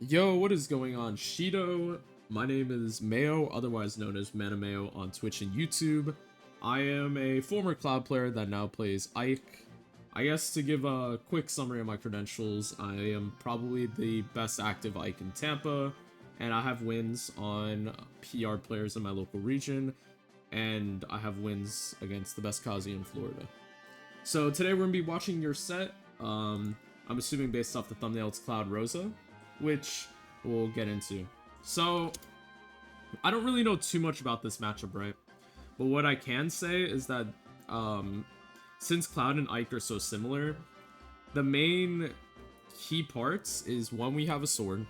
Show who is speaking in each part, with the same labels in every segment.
Speaker 1: Yo, what is going on, Shido? My name is Mayo, otherwise known as Manamayo on Twitch and YouTube. I am a former Cloud player that now plays Ike. I guess to give a quick summary of my credentials, I am probably the best active Ike in Tampa, and I have wins on PR players in my local region, and I have wins against the best Kazi in Florida. So today we're going to be watching your set. I'm assuming based off the thumbnail it's Cloud Rosa, which we'll get into. So, I don't really know too much about this matchup, right? But what I can say is that since Cloud and Ike are so similar, the main key parts is one, we have a sword.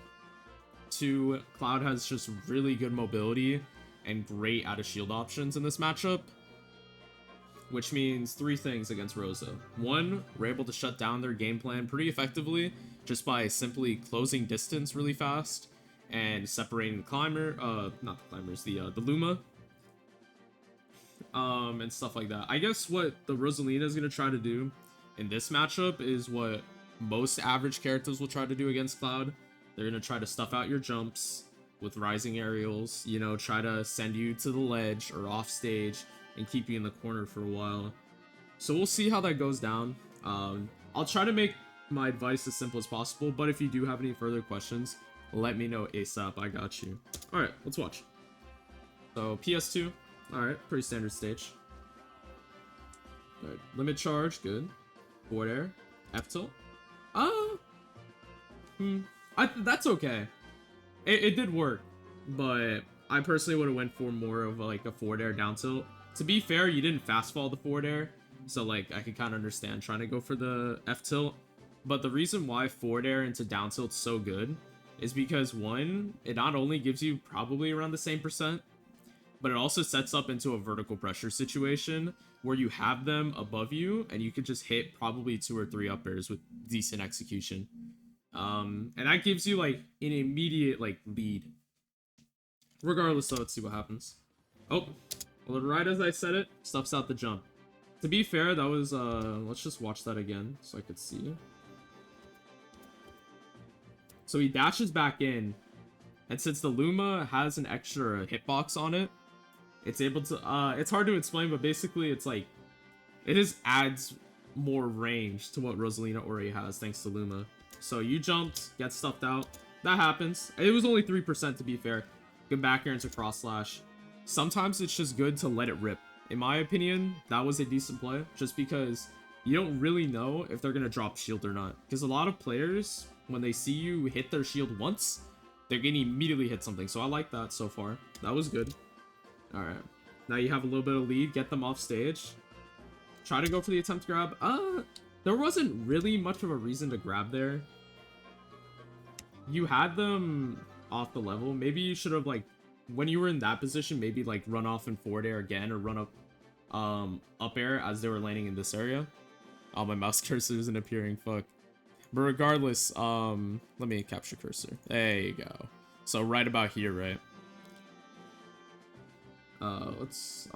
Speaker 1: Two, Cloud has just really good mobility and great out of shield options in this matchup, which means three things against Rosa. One, we're able to shut down their game plan pretty effectively just by simply closing distance really fast and separating the climber, not the climbers, the Luma, and stuff like that. I guess what the Rosalina is gonna try to do in this matchup is what most average characters will try to do against Cloud. They're gonna try to stuff out your jumps with rising aerials, you know, try to send you to the ledge or off stage and keep you in the corner for a while. So we'll see how that goes down. I'll try to make my advice as simple as possible, but if you do have any further questions, let me know ASAP. I got you. Alright, let's watch. So PS2. Alright, pretty standard stage. Alright, limit charge, good. Forward air. F tilt. That's okay. It did work, but I personally would have went for more of like a forward air down tilt. To be fair, you didn't fast fall the forward air, so like I can kind of understand trying to go for the F tilt. But the reason why forward air into down tilt's so good is because one, it not only gives you probably around the same percent, but it also sets up into a vertical pressure situation where you have them above you and you could just hit probably 2 or 3 up airs with decent execution. And that gives you like an immediate like lead. Regardless, though, let's see what happens. Oh, well, right as I said it, stuffs out the jump. To be fair, that was let's just watch that again so I could see. So he dashes back in, and since the Luma has an extra hitbox on it, it's able to it's hard to explain, but basically it's like it just adds more range to what Rosalina already has thanks to Luma. So you jumped, get stuffed out. That happens. It was only 3% to be fair. Good back air into cross slash. Sometimes it's just good to let it rip. In my opinion, that was a decent play, just because you don't really know if they're gonna drop shield or not. Because a lot of players, when they see you hit their shield once, they're gonna immediately hit something. So I like that so far. That was good. Alright. Now you have a little bit of lead, get them off stage. Try to go for the attempt grab. There wasn't really much of a reason to grab there. You had them off the level. Maybe you should have, like, when you were in that position, maybe like run off in forward air again or run up air as they were landing in this area. Oh, my mouse cursor isn't appearing, fuck. But regardless, let me capture cursor. There you go. So right about here, right? I'm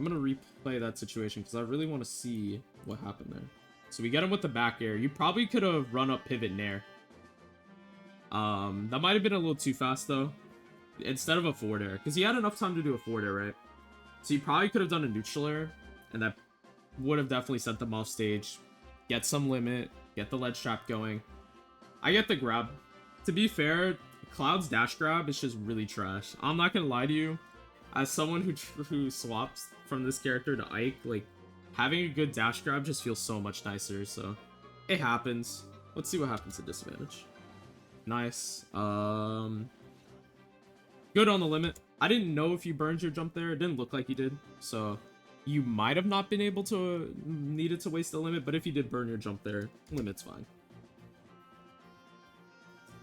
Speaker 1: gonna replay that situation because I really want to see what happened there. So we get him with the back air. You probably could have run up pivot nair. That might have been a little too fast though. Instead of a forward air, because he had enough time to do a forward air, right? So he probably could have done a neutral air, and that would have definitely sent them off stage. Get some limit, get the ledge trap going. I get the grab. To be fair, Cloud's dash grab is just really trash. I'm not gonna lie to you. As someone who swaps from this character to Ike, like, having a good dash grab just feels so much nicer, so it happens. Let's see what happens at disadvantage. Nice. Good on the limit. I didn't know if you burned your jump there. It didn't look like you did, so you might have not been able to needed to waste the limit, but if you did burn your jump there, limit's fine.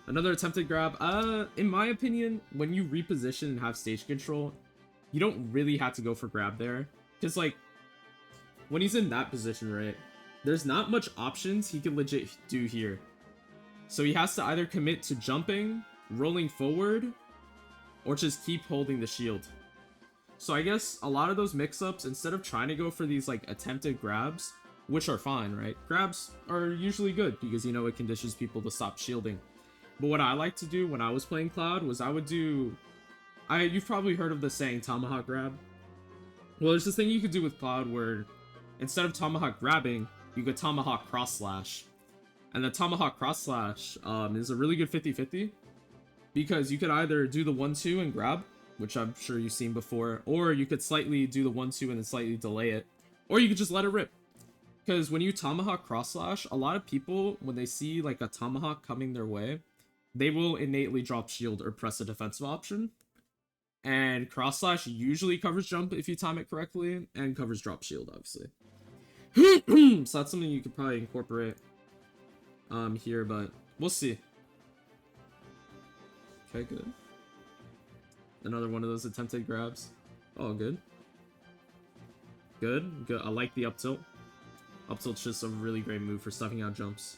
Speaker 1: Another attempted grab. In my opinion, when you reposition and have stage control, you don't really have to go for grab there. Because, like, when he's in that position, right, there's not much options he can legit do here. So he has to either commit to jumping, rolling forward, or just keep holding the shield. So I guess a lot of those mix-ups, instead of trying to go for these, like, attempted grabs, which are fine, right? Grabs are usually good because, you know, it conditions people to stop shielding. But what I like to do when I was playing Cloud was I would do... You've probably heard of the saying Tomahawk grab. Well, there's this thing you could do with Cloud where instead of Tomahawk grabbing, you could Tomahawk cross slash. And the Tomahawk cross slash is a really good 50-50 because you could either do the 1-2 and grab, which I'm sure you've seen before, or you could slightly do the 1-2 and then slightly delay it, or you could just let it rip. Because when you Tomahawk cross slash, a lot of people, when they see like a Tomahawk coming their way, they will innately drop shield or press a defensive option. And cross slash usually covers jump if you time it correctly, and covers drop shield, obviously. So that's something you could probably incorporate here, but we'll see. Okay, good. Another one of those attempted grabs. Oh, good. Good. Good. I like the up tilt. Up tilt's just a really great move for stuffing out jumps.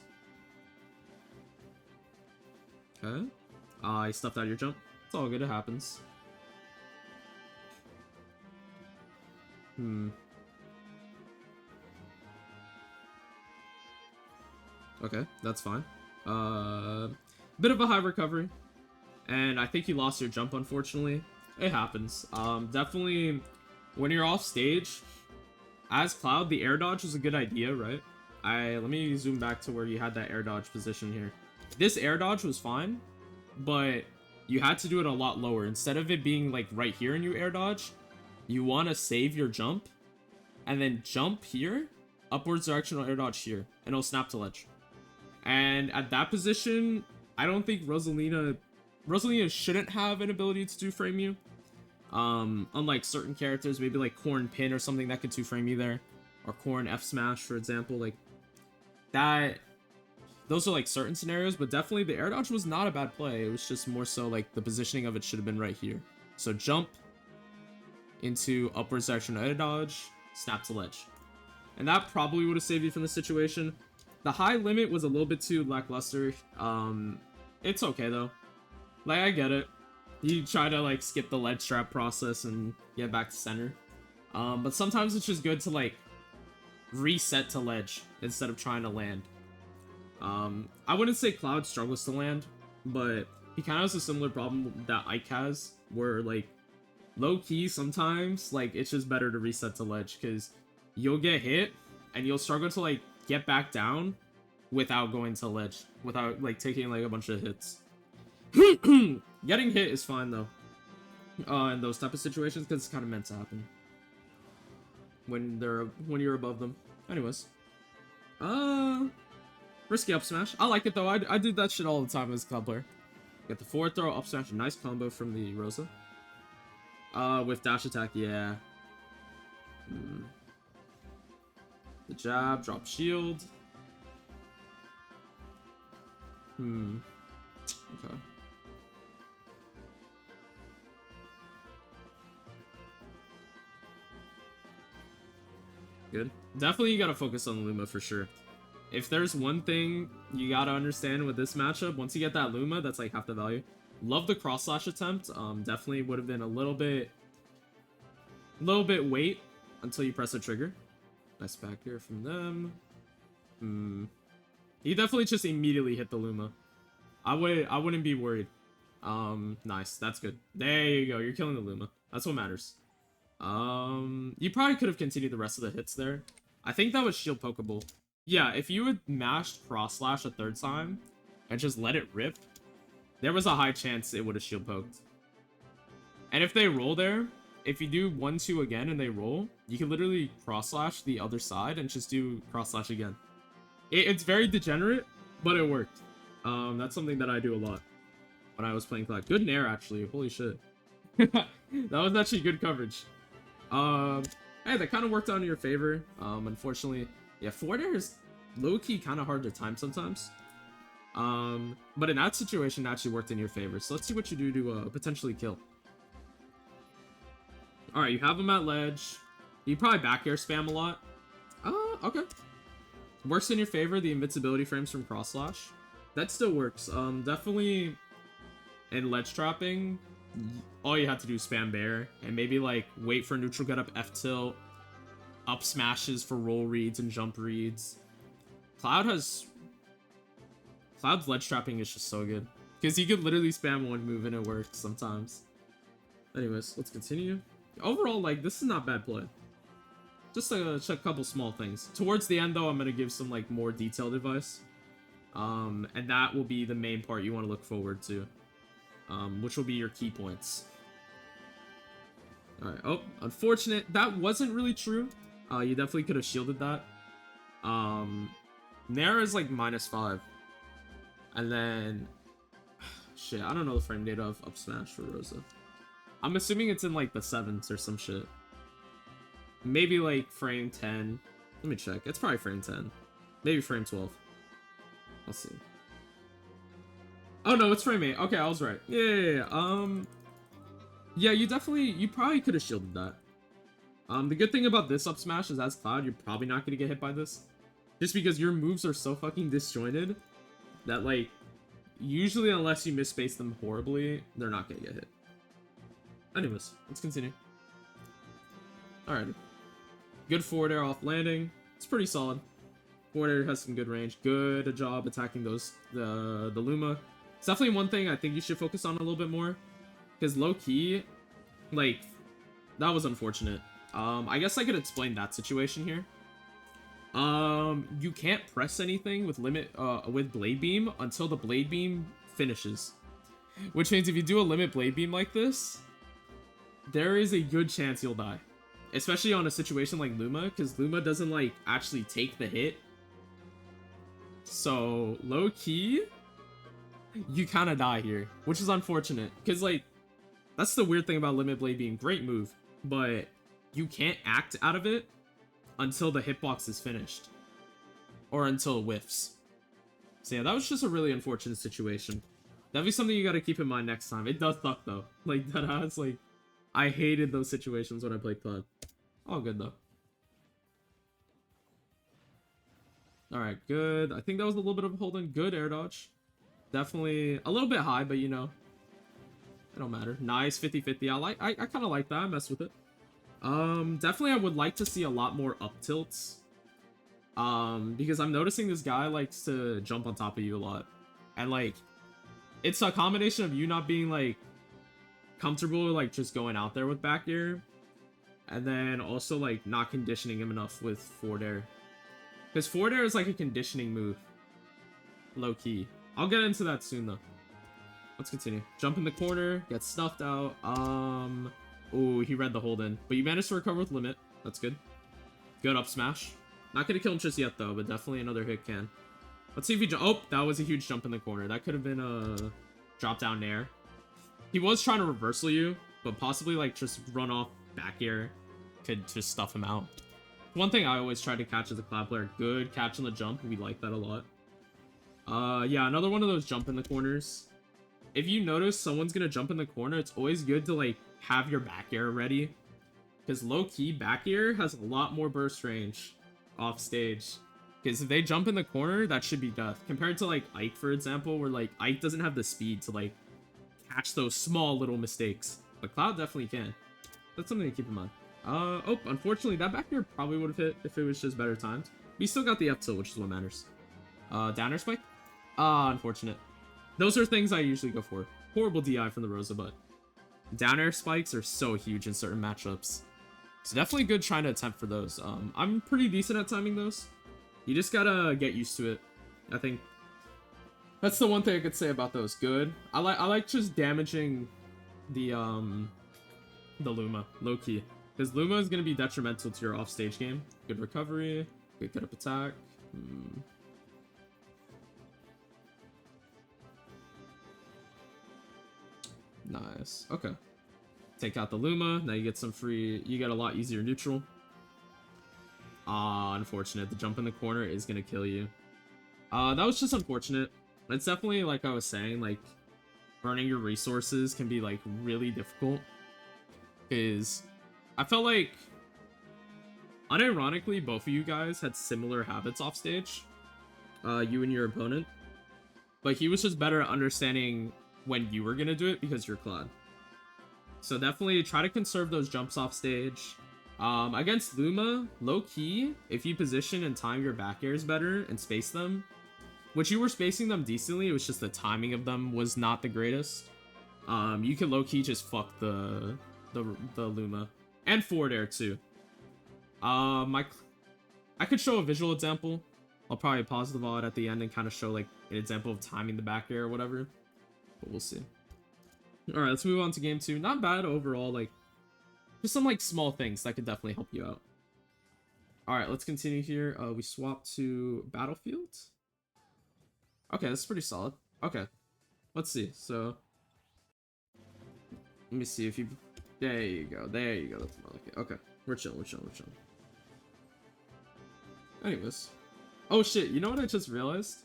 Speaker 1: Okay. I stuffed out your jump. It's all good. It happens. Okay, that's fine. Bit of a high recovery. And I think you lost your jump, unfortunately. It happens. Definitely, when you're off stage, as Cloud, the air dodge is a good idea, right? Let me zoom back to where you had that air dodge position here. This air dodge was fine, but you had to do it a lot lower. Instead of it being like right here and you air dodge, you want to save your jump and then jump here, upwards directional air dodge here, and it'll snap to ledge. And at that position, I don't think Rosalina shouldn't have an ability to 2-frame you. Unlike certain characters, maybe like Corn Pin or something that could 2-frame you there. Or Corn F Smash, for example. Like, that... Those are like certain scenarios, but definitely the air dodge was not a bad play. It was just more so like the positioning of it should have been right here. So jump into upwards directional air dodge, snap to ledge. And that probably would have saved you from the situation. The high limit was a little bit too lackluster. It's okay though. Like, I get it. You try to like skip the ledge trap process and get back to center. But sometimes it's just good to like reset to ledge instead of trying to land. I wouldn't say Cloud struggles to land, but he kind of has a similar problem that Ike has, where like low-key sometimes like it's just better to reset to ledge because you'll get hit and you'll struggle to like get back down without going to ledge, without like taking like a bunch of hits. Getting hit is fine though in those type of situations because it's kind of meant to happen when you're above them. Anyways, risky up smash. I like it though. I did that shit all the time as a club player. Get the forward throw, up smash, a nice combo from the Rosa. With dash attack, yeah. The jab, drop shield. Okay. Good. Definitely you gotta focus on Luma for sure. If there's one thing you gotta understand with this matchup, once you get that Luma, that's like half the value. Love the cross slash attempt. Definitely would have been a little bit wait until you press the trigger. Nice back here from them. He definitely just immediately hit the Luma. I wouldn't be worried. Nice. That's good. There you go. You're killing the Luma. That's what matters. You probably could have continued the rest of the hits there. I think that was shield pokeable. Yeah, if you had mashed cross slash a third time and just let it rip, there was a high chance it would have shield poked. And if they roll there, if you do 1-2 again and they roll, you can literally cross slash the other side and just do cross slash again. It's very degenerate, but it worked. That's something that I do a lot when I was playing Cloud. Good nair, actually. Holy shit. That was actually good coverage. Hey, that kind of worked out in your favor. Unfortunately, yeah, forward air is low-key kind of hard to time sometimes. But in that situation, it actually worked in your favor. So let's see what you do to potentially kill. Alright, you have him at ledge. You probably back air spam a lot. Okay. Works in your favor, the invincibility frames from cross slash. That still works. Definitely in ledge trapping, all you have to do is spam bear and maybe like wait for neutral get up F tilt, up smashes for roll reads and jump reads. Cloud's ledge trapping is just so good. Because he could literally spam one move and it works sometimes. Anyways, let's continue. Overall, like, this is not bad play. Just a couple small things. Towards the end, though, I'm going to give some, like, more detailed advice. And that will be the main part you want to look forward to. Which will be your key points. Alright, oh, unfortunate. That wasn't really true. You definitely could have shielded that. Nair is, like, -5. And then... Shit, I don't know the frame data of up smash for Rosa. I'm assuming it's in, like, the 7s or some shit. Maybe, like, frame 10. Let me check. It's probably frame 10. Maybe frame 12. I'll see. Oh, no, it's frame 8. Okay, I was right. Yeah. Yeah, you probably could have shielded that. The good thing about this up smash is as Cloud, you're probably not going to get hit by this. Just because your moves are so fucking disjointed that, like, usually unless you misspace them horribly, they're not going to get hit. Anyways, let's continue. Alrighty. Good forward air off landing. It's pretty solid. Forward air has some good range. Good job attacking those the Luma. It's definitely one thing I think you should focus on a little bit more. Because low-key, like, that was unfortunate. I guess I could explain that situation here. You can't press anything with with Blade Beam until the Blade Beam finishes. Which means if you do a limit Blade Beam like this, there is a good chance you'll die. Especially on a situation like Luma, because Luma doesn't, like, actually take the hit. So, low-key, you kind of die here, which is unfortunate. Because, like, that's the weird thing about Limit Blade being great move, but you can't act out of it until the hitbox is finished. Or until it whiffs. So yeah, that was just a really unfortunate situation. That'd be something you gotta keep in mind next time. It does suck, though. Like, that has, like... I hated those situations when I played Cloud. All good, though. Alright, good. I think that was a little bit of a hold-in. Good air dodge. Definitely a little bit high, but you know. It don't matter. Nice 50-50. I kind of like that. I mess with it. Definitely I would like to see a lot more up tilts. Because I'm noticing this guy likes to jump on top of you a lot. And, like, it's a combination of you not being, like, comfortable, like, just going out there with back air, and then also, like, not conditioning him enough with forward air. Because forward air is, like, a conditioning move. Low-key. I'll get into that soon, though. Let's continue. Jump in the corner, get stuffed out. Ooh, he read the hold-in. But you managed to recover with limit. That's good. Good up smash. Not gonna kill him just yet, though, but definitely another hit can. Let's see if he oh, that was a huge jump in the corner. That could have been a drop-down nair. He was trying to reversal you, but possibly, like, just run off back air could just stuff him out. One thing I always try to catch as a Cloud player, good catch on the jump. We like that a lot. Yeah, another one of those jump in the corners. If you notice someone's gonna jump in the corner, it's always good to, like, have your back air ready. Because low-key, back air has a lot more burst range off stage. Because if they jump in the corner, that should be death. Compared to, like, Ike, for example, where, like, Ike doesn't have the speed to, like, catch those small little mistakes. But Cloud definitely can. That's something to keep in mind. Oh, unfortunately, that back air probably would have hit if it was just better timed. We still got the up tilt, which is what matters. Downer spike? Unfortunate. Those are things I usually go for. Horrible DI from the Rosa, but down air spikes are so huge in certain matchups. So definitely good trying to attempt for those. I'm pretty decent at timing those. You just gotta get used to it, I think. That's the one thing I could say about those. Good. I like just damaging the Luma, low key, because Luma is gonna be detrimental to your offstage game. Good recovery, good get up attack. Nice. Okay. Take out the Luma. Now you get some free. You get a lot easier neutral. Unfortunate. The jump in the corner is gonna kill you. That was just unfortunate. It's definitely, like I was saying, like, burning your resources can be, like, really difficult. Because I felt like, unironically, both of you guys had similar habits off stage. You and your opponent. But he was just better at understanding when you were gonna do it because you're Cloud. So definitely try to conserve those jumps off stage. Against Luma, low-key, if you position and time your back airs better and space them, which you were spacing them decently. It was just the timing of them was not the greatest. You can low-key just fuck the Luma. And forward air, too. I could show a visual example. I'll probably pause the VOD at the end and kind of show, like, an example of timing the back air or whatever. But we'll see. Alright, let's move on to game 2. Not bad overall, like, just some, like, small things that could definitely help you out. Alright, let's continue here. We swap to Battlefield. Okay, that's pretty solid. Okay. Let's see. So, let me see if you... There you go. There you go. That's more like it. Okay. We're chilling. We're chilling. We're chilling. Anyways. Oh, shit. You know what I just realized?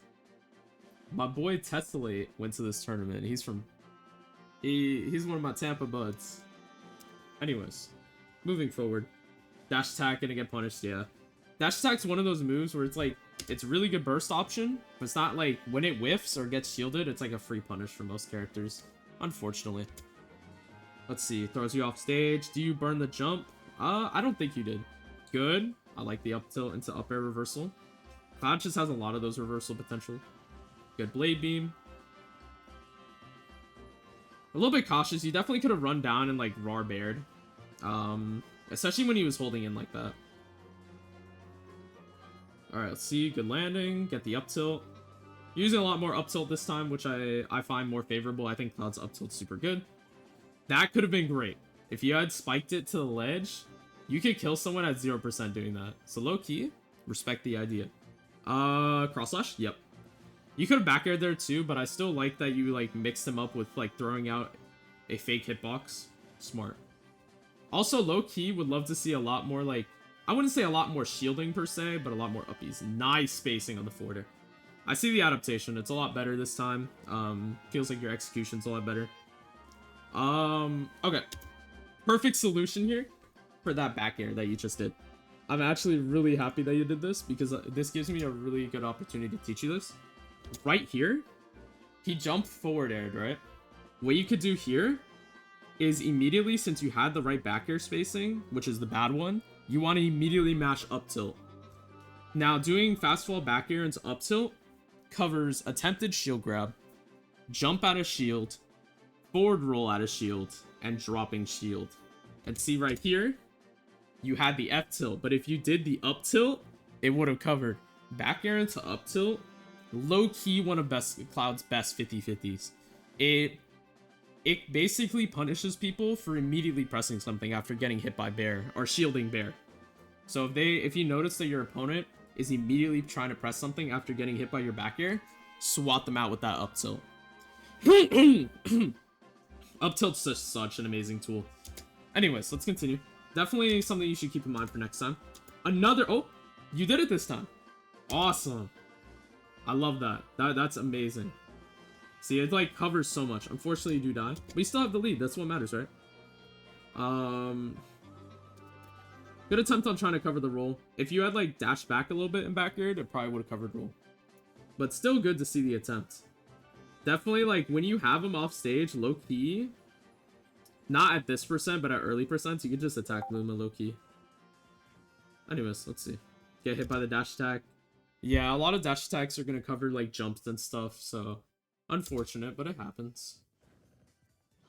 Speaker 1: My boy Tessellate went to this tournament. He's from... He's one of my Tampa buds. Anyways. Moving forward. Dash attack gonna get punished, yeah. Dash attack's one of those moves where it's like, it's really good burst option, but it's not like, when it whiffs or gets shielded, it's like a free punish for most characters. Unfortunately. Let's see, throws you off stage. Do you burn the jump? I don't think you did. Good. I like the up tilt into up air reversal. Cloud just has a lot of those reversal potential. Good blade beam. A little bit cautious. You definitely could have run down and like raw bared. Especially when he was holding in like that. Alright, let's see. Good landing. Get the up tilt. Using a lot more up tilt this time, which I find more favorable. I think Cloud's up tilt's super good. That could have been great. If you had spiked it to the ledge, you could kill someone at 0% doing that. So low key, respect the idea. Cross slash? Yep. You could have back aired there too, but I still like that you like mixed him up with like throwing out a fake hitbox. Smart. Also, low-key, would love to see a lot more, like... I wouldn't say a lot more shielding, per se, but a lot more uppies. Nice spacing on the forward air. I see the adaptation. It's a lot better this time. Feels like your execution's a lot better. Okay. Perfect solution here for that back air that you just did. I'm actually really happy that you did this, because this gives me a really good opportunity to teach you this. Right here, he jumped forward aired, right? What you could do here is immediately, since you had the right back air spacing, which is the bad one, you want to immediately mash up tilt. Now, doing fast fall back air into up tilt covers attempted shield grab, jump out of shield, forward roll out of shield, and dropping shield. And see right here, you had the F tilt, but if you did the up tilt, it would have covered back air into up tilt. Low key, one of Cloud's best 50-50s. It basically punishes people for immediately pressing something after getting hit by bear or shielding bear. So if you notice that your opponent is immediately trying to press something after getting hit by your back air, swat them out with that up tilt. Up tilt's just such an amazing tool. Anyways, let's continue. Definitely something you should keep in mind for next time. Oh, you did it this time. Awesome. I love that. That's amazing. See, it like covers so much. Unfortunately, you do die. But you still have the lead. That's what matters, right? Good attempt on trying to cover the roll. If you had like dashed back a little bit in back air, it probably would have covered roll. But still good to see the attempt. Definitely like when you have him off stage, low key. Not at this percent, but at early percents, you can just attack Luma low key. Anyways, let's see. Get hit by the dash attack. Yeah, a lot of dash attacks are gonna cover like jumps and stuff, so unfortunate, but it happens.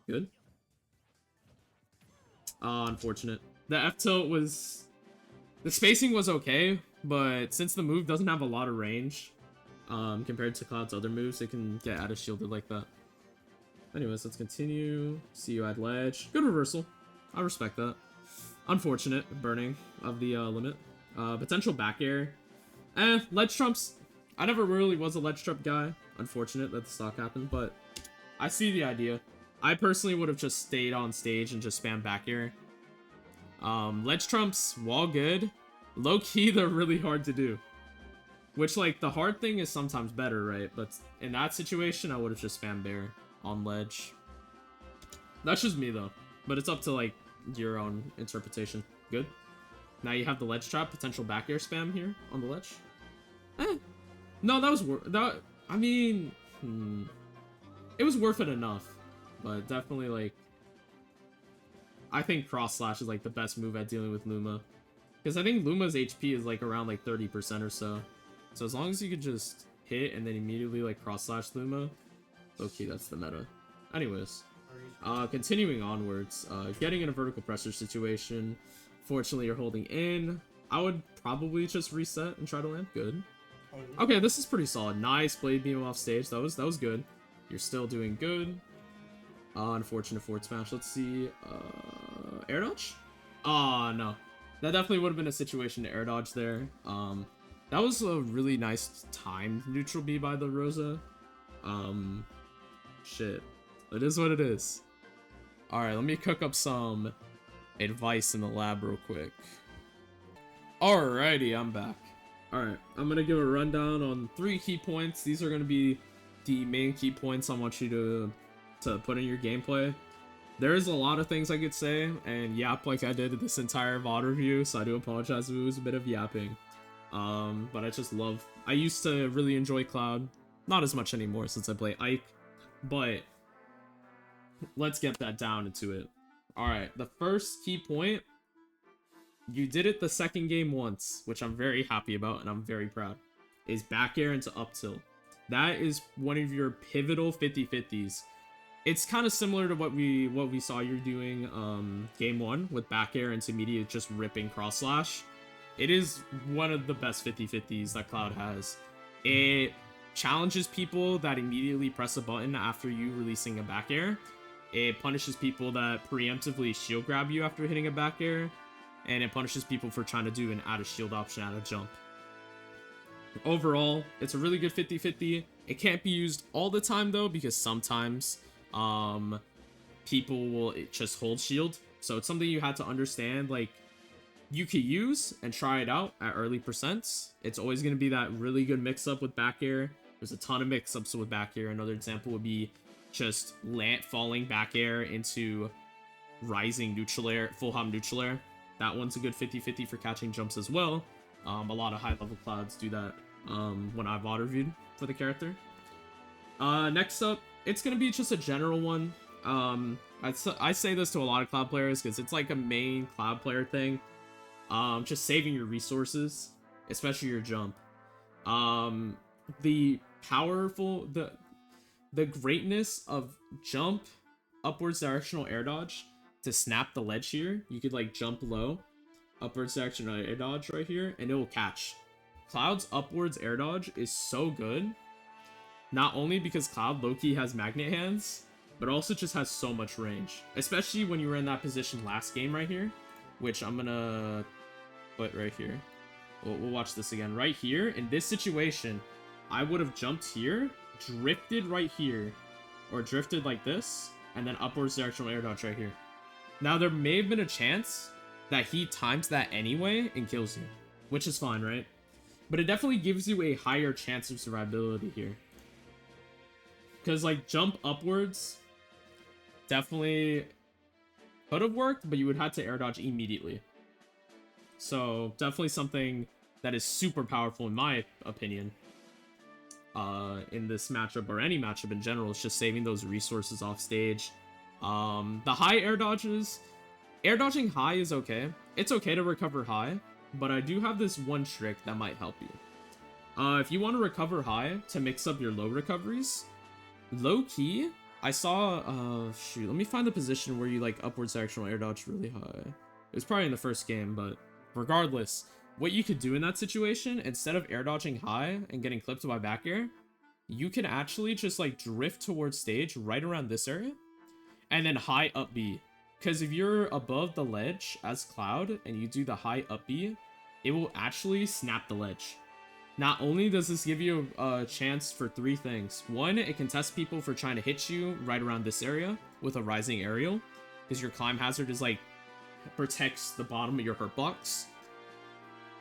Speaker 1: Good. Unfortunate. The F tilt was... The spacing was okay, but since the move doesn't have a lot of range, compared to Cloud's other moves, it can get out of shielded like that. Anyways, let's continue. See you at ledge. Good reversal. I respect that. Unfortunate burning of the limit. Potential back air. Ledge trumps. I never really was a ledge trump guy. Unfortunate that the stock happened, but I see the idea. I personally would have just stayed on stage and just spammed back air. Ledge trumps, while good, low-key, they're really hard to do. Which, like, the hard thing is sometimes better, right? But in that situation, I would have just spammed bear on ledge. That's just me, though. But it's up to, like, your own interpretation. Good. Now you have the ledge trap, potential back air spam here on the ledge. No, that was I mean, it was worth it enough. But definitely, like, I think cross slash is, like, the best move at dealing with Luma. Because I think Luma's HP is, like, around, like, 30% or so. So as long as you could just hit and then immediately like cross slash Luma. Okay, that's the meta. Anyways, continuing onwards, getting in a vertical pressure situation. Fortunately, you're holding in. I would probably just reset and try to land. Good. Okay, this is pretty solid. Nice blade beam off stage. That was good. You're still doing good. Unfortunate forward smash. Let's see. Air dodge? Oh, no. That definitely would have been a situation to air dodge there. That was a really nice timed neutral B by the Rosa. Shit. It is what it is. Alright, let me cook up some advice in the lab real quick. Alrighty, I'm back. Alright, I'm gonna give a rundown on 3 key points. These are gonna be the main key points I want you to put in your gameplay. There's a lot of things I could say and yap like I did this entire VOD review, so I do apologize if it was a bit of yapping. But I used to really enjoy Cloud. Not as much anymore since I play Ike, but let's get that down into it. Alright, the first key point, you did it the second game once, which I'm very happy about and I'm very proud, is back air into up tilt. That is one of your pivotal 50-50s. It's kind of similar to what we saw you doing game 1 with back air into immediate just ripping cross slash. It is one of the best 50-50s that Cloud has. It challenges people that immediately press a button after you releasing a back air. It punishes people that preemptively shield grab you after hitting a back air. And it punishes people for trying to do an add a shield option at a jump. Overall, it's a really good 50-50. It can't be used all the time though, because sometimes people will just hold shield. So it's something you had to understand, like, you could use and try it out at early percents. It's always going to be that really good mix-up with back air. There's a ton of mix-ups with back air. Another example would be just falling back air into rising neutral air, full hop neutral air. That one's a good 50-50 for catching jumps as well. A lot of high-level Clouds do that when I've VOD reviewed for the character. Next up, it's going to be just a general one. I say this to a lot of Cloud players because it's like a main Cloud player thing. Just saving your resources, especially your jump. The greatness of jump, upwards directional air dodge to snap the ledge here. You could like jump low, upwards directional air dodge right here, and it will catch. Cloud's upwards air dodge is so good, not only because Cloud low-key has magnet hands, but also just has so much range, especially when you were in that position last game right here, which I'm gonna put right here. We'll watch this again. Right here, in this situation, I would have jumped here, drifted right here, or drifted like this, and then upwards directional air dodge right here. Now, there may have been a chance that he times that anyway and kills you, which is fine, right? But it definitely gives you a higher chance of survivability here. Because, like, jump upwards definitely could have worked, but you would have to air dodge immediately. So, definitely something that is super powerful in my opinion. In this matchup, or any matchup in general, is just saving those resources off stage. The high air dodges, air dodging high is okay. It's okay to recover high, but I do have this one trick that might help you. If you want to recover high to mix up your low recoveries, low key, I saw, shoot, let me find the position where you like upwards directional air dodge really high. It was probably in the first game, but regardless, what you could do in that situation, instead of air dodging high and getting clipped by back air, you can actually just like drift towards stage right around this area and then high up B. Because if you're above the ledge as Cloud and you do the high up B, it will actually snap the ledge. Not only does this give you a chance for 3 things. 1, it can test people for trying to hit you right around this area with a rising aerial, because your climb hazard is like protects the bottom of your hurt box.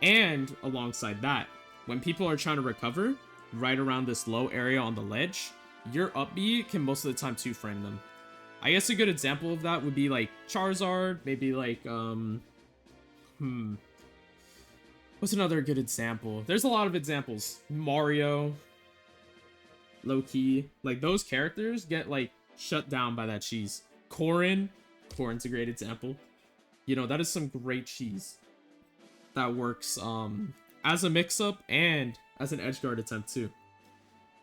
Speaker 1: And alongside that, when people are trying to recover right around this low area on the ledge, your up B can most of the time 2-frame them. I guess a good example of that would be like Charizard, maybe like what's another good example? There's a lot of examples. Mario, low-key, like those characters get like shut down by that cheese. Corrin's a great example. You know, that is some great cheese that works as a mix-up and as an edge guard attempt too.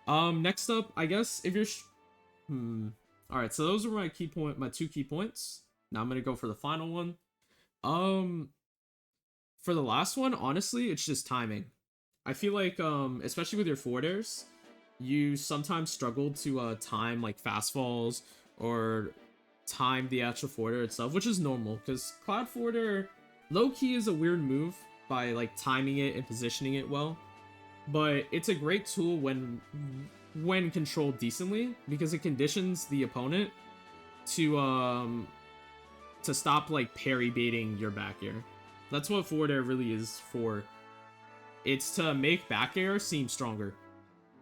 Speaker 1: Next up, I guess if you're all right, so those are my 2 key points. Now I'm going to go for the final one. Um for the last one, honestly, it's just timing. I feel like especially with your forward airs, you sometimes struggle to time like fast falls or time the actual forward air itself, which is normal because cloud forward air low key is a weird move by like timing it and positioning it well, but it's a great tool when controlled decently because it conditions the opponent to stop like parry baiting your back air. That's what forward air really is for. It's to make back air seem stronger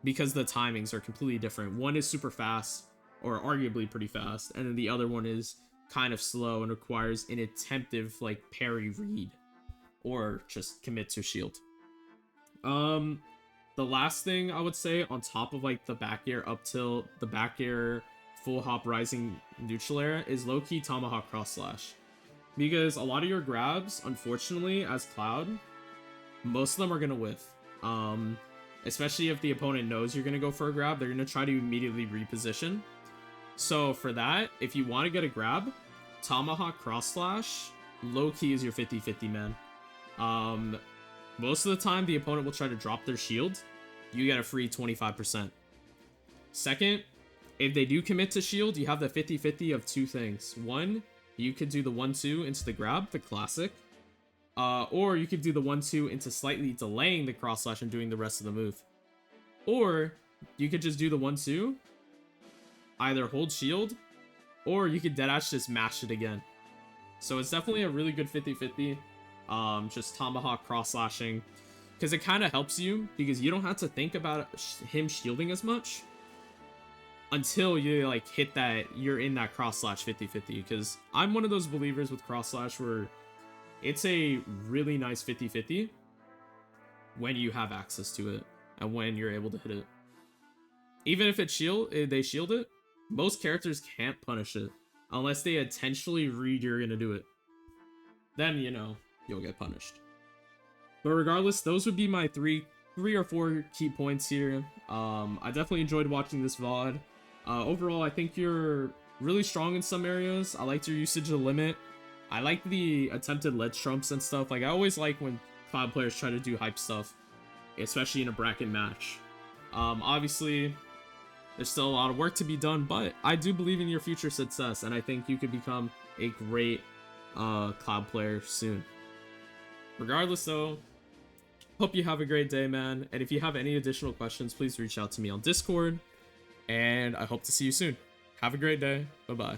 Speaker 1: because the timings are completely different. One is super fast, or arguably pretty fast, and then the other one is kind of slow and requires an attemptive like parry read or just commit to shield. The last thing I would say on top of like the back air up till the back air full hop rising neutral air is low-key tomahawk cross slash. Because a lot of your grabs, unfortunately, as Cloud, most of them are gonna whiff. Especially if the opponent knows you're gonna go for a grab, they're gonna try to immediately reposition. So for that, if you want to get a grab, tomahawk cross slash low-key is your 50-50 man. Most of the time, the opponent will try to drop their shield. You get a free 25%. Second, if they do commit to shield, you have the 50-50 of 2 things. One, you could do the 1-2 into the grab, the classic. Or you could do the 1-2 into slightly delaying the cross slash and doing the rest of the move. Or you could just do the 1-2, either hold shield, or you could deadash just mash it again. So it's definitely a really good 50-50. Just tomahawk cross slashing, because it kind of helps you because you don't have to think about him shielding as much until you like hit that you're in that cross slash 50-50. Because I'm one of those believers with cross slash where it's a really nice 50-50 when you have access to it and when you're able to hit it. Even if they shield it, most characters can't punish it unless they intentionally read you're gonna do it. Then you'll get punished. But regardless, those would be my three or four key points here. I definitely enjoyed watching this VOD. Overall, I think you're really strong in some areas. I liked your usage of the limit. I like the attempted ledge trumps and stuff. Like, I always like when Cloud players try to do hype stuff, especially in a bracket match. Obviously, there's still a lot of work to be done, but I do believe in your future success, and I think you could become a great Cloud player soon. Regardless, though, hope you have a great day, man. And if you have any additional questions, please reach out to me on Discord. And I hope to see you soon. Have a great day. Bye-bye.